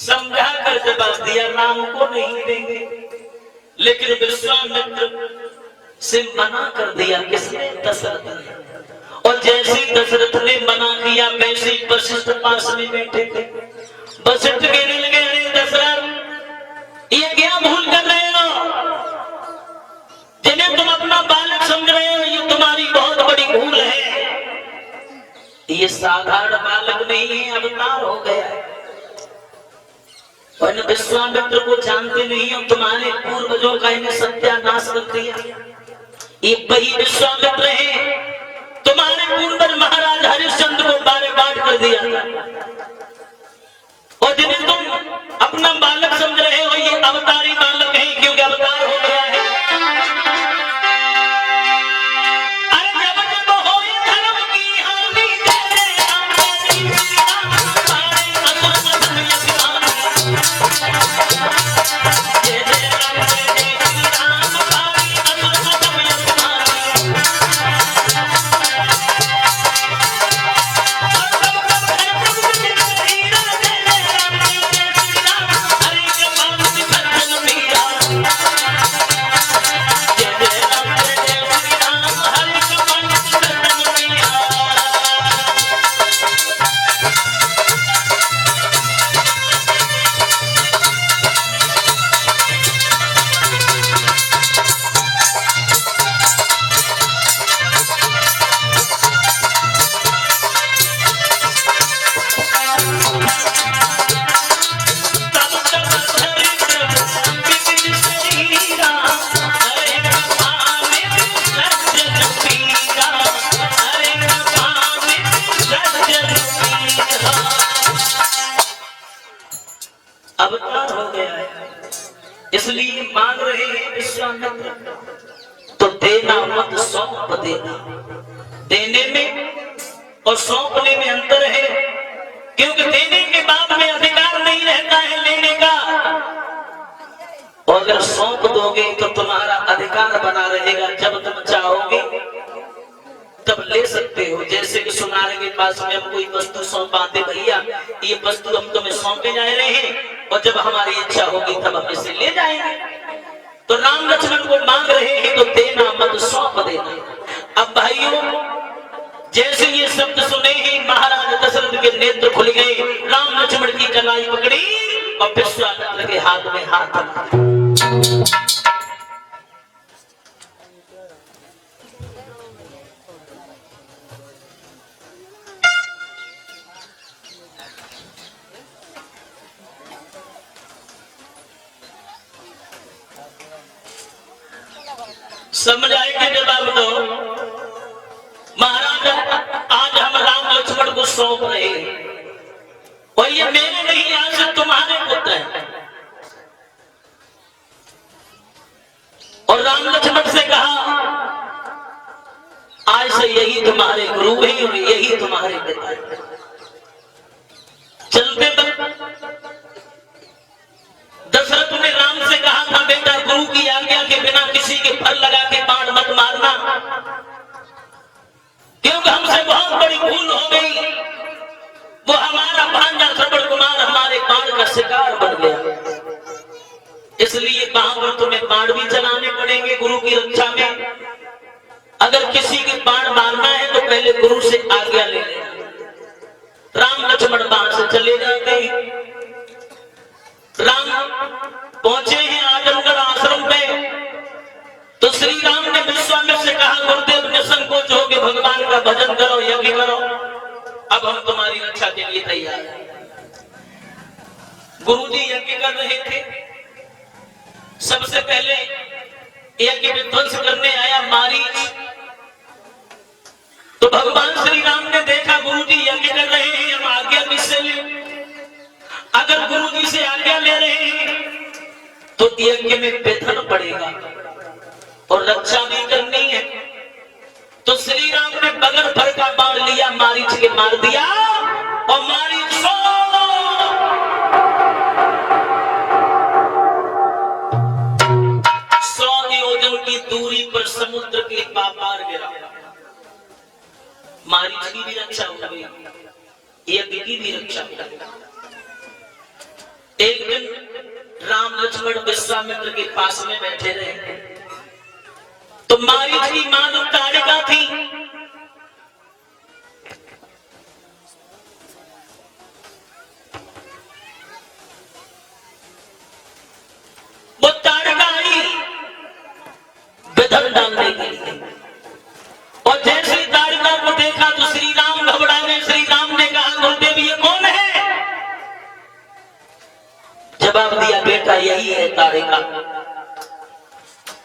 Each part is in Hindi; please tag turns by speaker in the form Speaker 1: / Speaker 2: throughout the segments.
Speaker 1: समझा कर जवाब दिया राम को नहीं देंगे, लेकिन विश्वामित्र से मना कर दिया किसने? दशरथ ने। और जैसे दशरथ ने मना किया वैसे वशिष्ठ पास में बैठे थे। वशिष्ठ कहने लगे, अरे दशरथ ये क्या भूल कर रहे हो? जिन्हें तुम अपना बालक समझ रहे हो ये तुम्हारी बहुत बड़ी भूल है। ये साधारण बालक नहीं है, अवतार हो गया है। और विश्वामित्र को जानते नहीं हो, तुम्हारे पूर्वजों का इन्हें सत्यानाश कर दिया। ये वही विश्वामित्र है, तुम्हारे पूर्वज महाराज हरिश्चंद्र को बारे बांट कर दिया था। और जिन्हें तुम अपना बालक समझ रहे हो ये अवतारी बालक है, क्योंकि अवतार हो गया है। अवतार हो गया है, इसलिए मांग रहे हैं विश्वामित्र, तो देना मत सौंप देना। देने में और सौंपने में अंतर है, क्योंकि देने के बाद में अधिकार नहीं रहता है लेने का, और अगर सौंप दोगे तो तुम्हारा अधिकार बना रहेगा। जब तुम चाहोगे तब ले सकते हो। जैसे कि सुनार के पास में हम कोई वस्तु सौंपाते, भैया ये वस्तु हम तुम्हें सौंपे जा रहे हैं, और जब हमारी इच्छा होगी तब हम इसे ले जाएंगे। तो राम लक्ष्मण को मांग रहे हैं, तो देना मत सौंप देना। अब भाइयों जैसे ये शब्द सुने ही महाराज दशरथ के नेत्र खुल गए, राम लक्ष्मण की कलाई पकड़ी और विश्वामित्र के हाथ में हाथ रखा। समझ आएगा जवाब दो। महाराज आज हम राम लक्ष्मण को सौंप रहे हैं, और ये मेरे नहीं आज से तुम्हारे पुत्र हैं। और राम लक्ष्मण से कहा आज से यही तुम्हारे गुरु हैं और यही तुम्हारे पिता हैं। चलते दशरथ ने राम से कहा था, बेटा गुरु की आज्ञा के बिना किसी के फल लगा के बाण मत मारना, क्योंकि हमसे बहुत बड़ी भूल हो गई। वो हमारा भांजा श्रवण कुमार हमारे बाण का शिकार बन गया, इसलिए वहां पर तुम्हें बाण भी चलाने पड़ेंगे गुरु की रक्षा में। अगर किसी के बाण मारना है तो पहले गुरु से आज्ञा ले लेना। राम लक्ष्मण बाण से चले जाते हैं। राम पहुंचे हैं आजमगढ़ आश्रम पे, तो श्री राम ने विश्वामित्र से कहा, गुरुदेव निसंकोच हो के भगवान का भजन करो, यज्ञ करो, अब हम तुम्हारी रक्षा के लिए तैयार हैं। गुरुजी यज्ञ कर रहे थे। सबसे पहले यज्ञ विध्वंस करने आया मारीच। तो भगवान श्री राम ने देखा गुरुजी यज्ञ कर रहे हैं, हम आज्ञा किससे लें? अगर गुरुजी से आज्ञा ले रहे हैं तो यज्ञ में विघ्न पड़ेगा और रक्षा भी करनी है। तो श्री राम ने बगर भर का बाण लिया, मारीच के मार दिया, और मारीच 100 योजन की दूरी पर समुद्र के पार गिरा। मारीच की भी रक्षा हो गई, यज्ञ की भी रक्षा हो गई। एक दिन राम लक्ष्मण विश्वामित्र के पास में बैठे रहे, तो मारीच की मां जो ताड़का थी, वो ताड़का आई विधल डालने के लिए। और जैसे ही ताड़का को देखा तो श्री राम घबरा गए। श्री राम ने कहा, गुरुदेव ये कौन है? जवाब दिया, बेटा यही है ताड़का।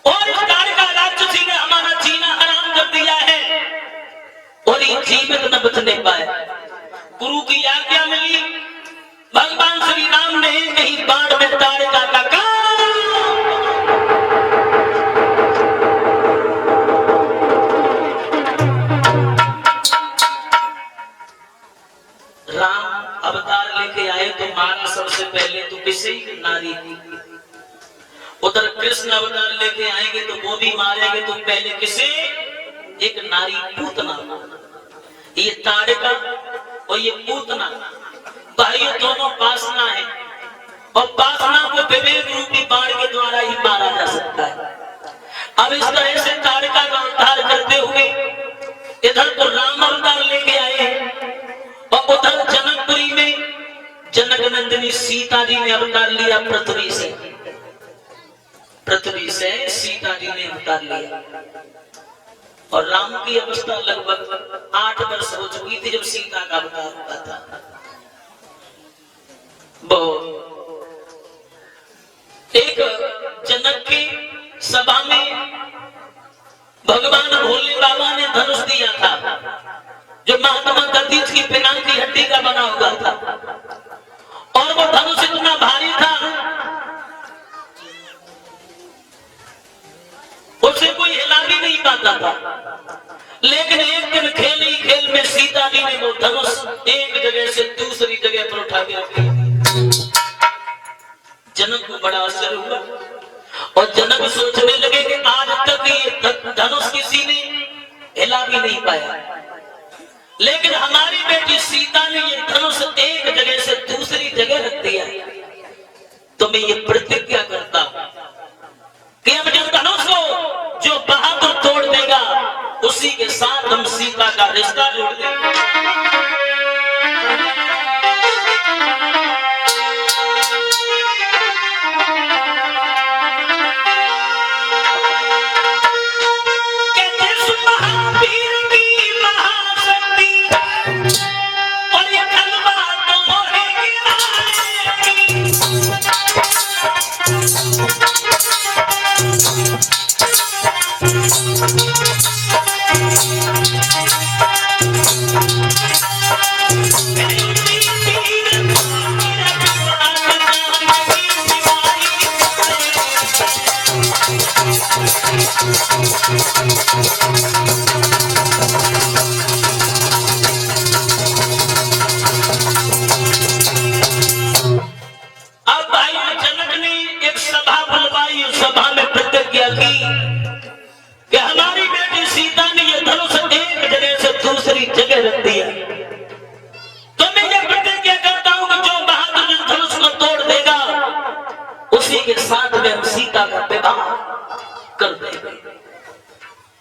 Speaker 1: और इस ताड़का राक्षसी ने हमारा जीना हराम कर दिया है और ये जीवित न बचने पाए। गुरु की आज्ञा मिली, भगवान श्री राम ने कहीं बाढ़ में ताड़का का राम अवतार लेके आए तो मारा सबसे पहले तो किसी नारी थी। उधर कृष्ण अवतार लेके आएंगे तो वो भी मारेंगे तो पहले किसे? एक नारी पूतना। ये ताड़का और ये पूतना भाइयों दोनों वासना है और वासना को विवेक रूपी बाण के द्वारा ही मारा जा सकता है। अब इस तरह से ताड़का का उद्धार करते हुए इधर तो राम अवतार लेके आए और उधर जनकपुरी में जनक नंदिनी सीता जी ने अवतार लिया। पृथ्वी से सीता जी ने अवतार लिया और राम की अवस्था लगभग 8 वर्ष हो चुकी थी जब सीता का अवतार हुआ था। एक जनक की सभा में भगवान भोले बाबा ने धनुष दिया था जो महात्मा गांधी की पिनाक की हड्डी का बना हुआ था और वो धनुष इतना भारी था उसे कोई हिला भी नहीं पाता था। लेकिन एक दिन खेल ही खेल में सीता जी ने वो धनुष एक जगह से दूसरी जगह पर उठा के रख दिया। जनक को बड़ा आश्चर्य हुआ और जनक सोचने लगे कि आज तक ये धनुष किसी ने हिला भी नहीं पाया, लेकिन हमारी बेटी सीता ने ये धनुष एक जगह से दूसरी जगह रख दिया। तो मैं ये प्रतिज्ञा करता हूं कि अब जिस धनुष को जो बहादुर तोड़ देगा उसी के साथ हम सीता का रिश्ता जोड़ देंगे।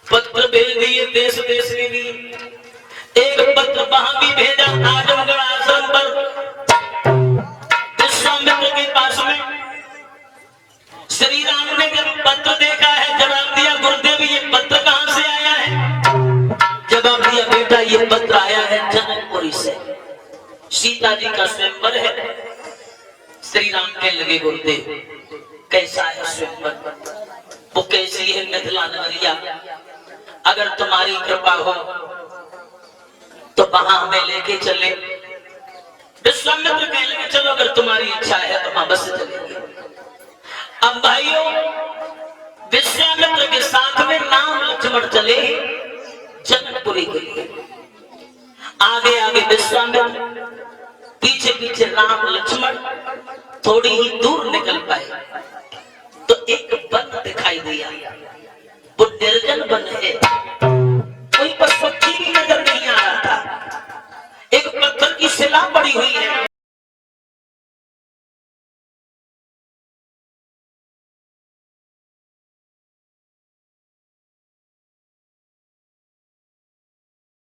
Speaker 1: पत्र भेज दिए देश देश के लिए। एक पत्र वहां भी भेजा आजमगढ़ आश्रम पर विश्वामित्र के पास में। श्री राम ने जब पत्र देखा है जवाब दिया, गुरुदेव ये पत्र कहां से आया है? जवाब दिया, बेटा ये पत्र आया है जनकपुरी से, सीता जी का स्वयंवर है। श्री राम कहने लगे, गुरुदेव कैसा है स्वयंवर? वो कैसी है मिथिला नगरिया? अगर तुम्हारी कृपा हो तो वहां हमें लेके चले। विश्वामित्र कहने लगे, चलो अगर तुम्हारी इच्छा है तो वहां बस चलेंगे। अब भाइयों विश्वामित्र के साथ में राम लक्ष्मण चले जनकपुरी के लिए। आगे आगे विश्वामित्र, पीछे पीछे राम लक्ष्मण थोड़ी ही दूर निकल पाए।